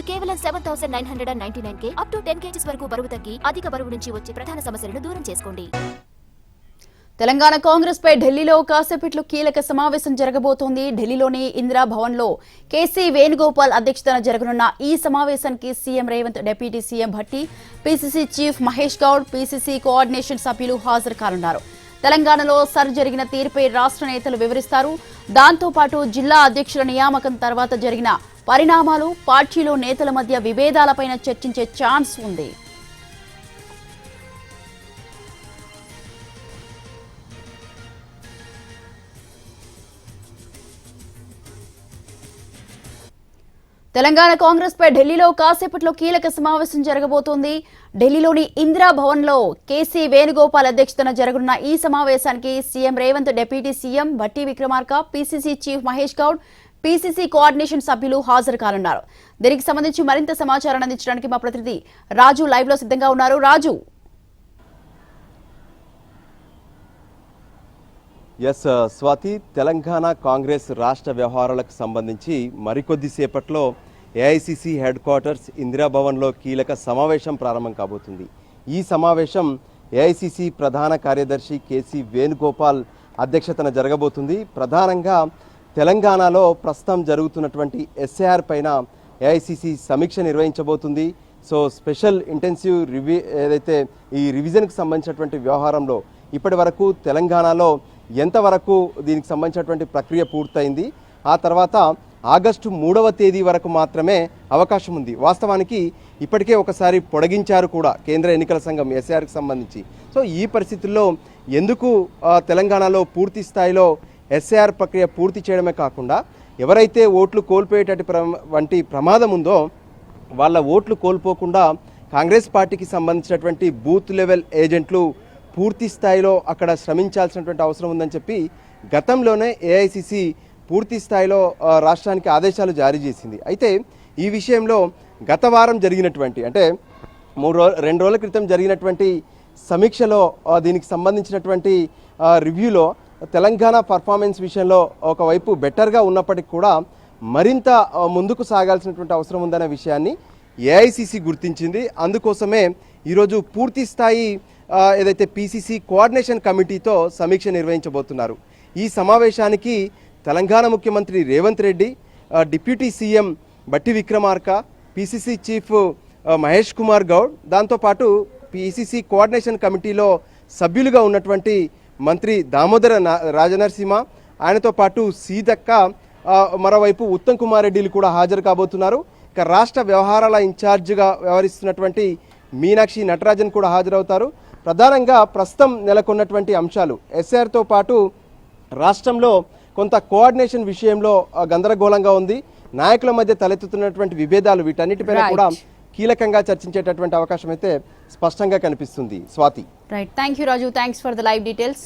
కేవలం 7,999 up to 10 kgs వరకు బరువు తగ్గి అధిక బరువు నుంచి వచ్చే ప్రధాన సమస్యలను దూరం చేసుకోండి. తెలంగాణ కాంగ్రెస్ పై ఢిల్లీలో కాసేపట్లో కీలక సమావేశం జరగబోతోంది. ఢిల్లీలోని ఇందిరా భవన్ లో కేసీ వేణుగోపాల్ అధ్యక్షతన జరగనున్న ఈ సమావేశానికి CM Revanth, deputy CM Bhatti, PCC chief Mahesh Goud, PCC coordination సభ్యులు హాజరు కానున్నారు. తెలంగాణలో జరిగిన తీరుపై రాష్ట్ర నేతలు వివరిస్తారు. దాంతో పాటు జిల్లా అధ్యక్షుల నియామకం తర్వాత జరిగిన పరిణామాలు, పార్టీలో నేతల మధ్య విభేదాలపైన చర్చించే ఛాన్స్ ఉంది. తెలంగాణ కాంగ్రెస్ పై ఢిల్లీలో కాసేపట్లో కీలక సమావేశం జరగబోతోంది. ఢిల్లీలోని ఇందిరా భవన్ లో కేసీ వేణుగోపాల్ అధ్యక్షతన జరగనున్న ఈ సమావేశానికి CM Revanth, deputy CM Bhatti Vikramarka, PCC chief Mahesh Goud, PCC coordination సభ్యులు హాజరు కానున్నారు. దీనికి సంబంధించి మరింత సమాచారాన్ని అందించడానికి మా ప్రతినిధి రాజు లైవ్ లో సిద్ధంగా ఉన్నారు. రాజు, స్వాతి, తెలంగాణ కాంగ్రెస్ రాష్ట్ర వ్యవహారాలకు సంబంధించి మరికొద్ది సేపట్లో ఏఐసిసి హెడ్ క్వార్టర్స్ ఇందిరాభవన్లో కీలక సమావేశం ప్రారంభం కాబోతుంది. ఈ సమావేశం ఏఐసిసి ప్రధాన కార్యదర్శి కేసీ వేణుగోపాల్ అధ్యక్షతన జరగబోతుంది. ప్రధానంగా తెలంగాణలో ప్రస్తుతం జరుగుతున్నటువంటి ఎస్ఐఆర్ పైన ఏఐసిసి సమీక్ష నిర్వహించబోతుంది. సో స్పెషల్ ఇంటెన్సివ్ ఏదైతే ఈ రివిజన్కి సంబంధించినటువంటి వ్యవహారంలో ఇప్పటి వరకు తెలంగాణలో ఎంతవరకు దీనికి సంబంధించినటువంటి ప్రక్రియ పూర్తయింది, ఆ తర్వాత ఆగస్టు 3వ తేదీ వరకు మాత్రమే అవకాశం ఉంది. వాస్తవానికి ఇప్పటికే ఒకసారి పొడిగించారు కూడా కేంద్ర ఎన్నికల సంఘం ఎస్ఐఆర్కి సంబంధించి. సో ఈ పరిస్థితుల్లో ఎందుకు తెలంగాణలో పూర్తి స్థాయిలో ఎస్ఐఆర్ ప్రక్రియ పూర్తి చేయడమే కాకుండా ఎవరైతే ఓట్లు కోల్పోయేటటువంటి ప్రమాదం ఉందో వాళ్ళ ఓట్లు కోల్పోకుండా కాంగ్రెస్ పార్టీకి సంబంధించినటువంటి బూత్ లెవెల్ ఏజెంట్లు పూర్తి స్థాయిలో అక్కడ శ్రమించాల్సినటువంటి అవసరం ఉందని చెప్పి గతంలోనే ఏఐసిసి పూర్తి స్థాయిలో రాష్ట్రానికి ఆదేశాలు జారీ చేసింది. అయితే ఈ విషయంలో గత వారం జరిగినటువంటి అంటే 2 రోజుల క్రితం జరిగినటువంటి సమీక్షలో దీనికి సంబంధించినటువంటి రివ్యూలో తెలంగాణ పర్ఫార్మెన్స్ విషయంలో ఒకవైపు బెటర్గా ఉన్నప్పటికీ కూడా మరింత ముందుకు సాగాల్సినటువంటి అవసరం ఉందనే విషయాన్ని ఏఐసిసి గుర్తించింది. అందుకోసమే ఈరోజు పూర్తి స్థాయి ఏదైతే పీసీసీ కోఆర్డినేషన్ కమిటీతో సమీక్ష నిర్వహించబోతున్నారు. ఈ సమావేశానికి తెలంగాణ ముఖ్యమంత్రి Revanth Reddy, deputy CM Bhatti Vikramarka, PCC chief Mahesh Kumar Goud, దాంతోపాటు పీసీసీ కోఆర్డినేషన్ కమిటీలో సభ్యులుగా ఉన్నటువంటి మంత్రి దామోదర రాజనరసింహ, ఆయనతో పాటు సీతక్క, మరోవైపు ఉత్తమ్ కుమార్ రెడ్డిలు కూడా హాజరు కాబోతున్నారు. ఇక రాష్ట్ర వ్యవహారాల ఇన్ఛార్జిగా వ్యవహరిస్తున్నటువంటి మీనాక్షి నటరాజన్ కూడా హాజరవుతారు. ప్రధానంగా ప్రస్తుతం నెలకొన్నటువంటి అంశాలు ఎస్ఆర్తో పాటు రాష్ట్రంలో కొంత కోఆర్డినేషన్ విషయంలో గందరగోళంగా ఉంది. నాయకుల మధ్య తలెత్తుతున్నటువంటి విభేదాలు, వీటన్నిటిపైన కూడా కీలకంగా చర్చించేటటువంటి అవకాశం అయితే స్పష్టంగా కనిపిస్తుంది. Swathi, right, thank you Raju, thanks for the live details.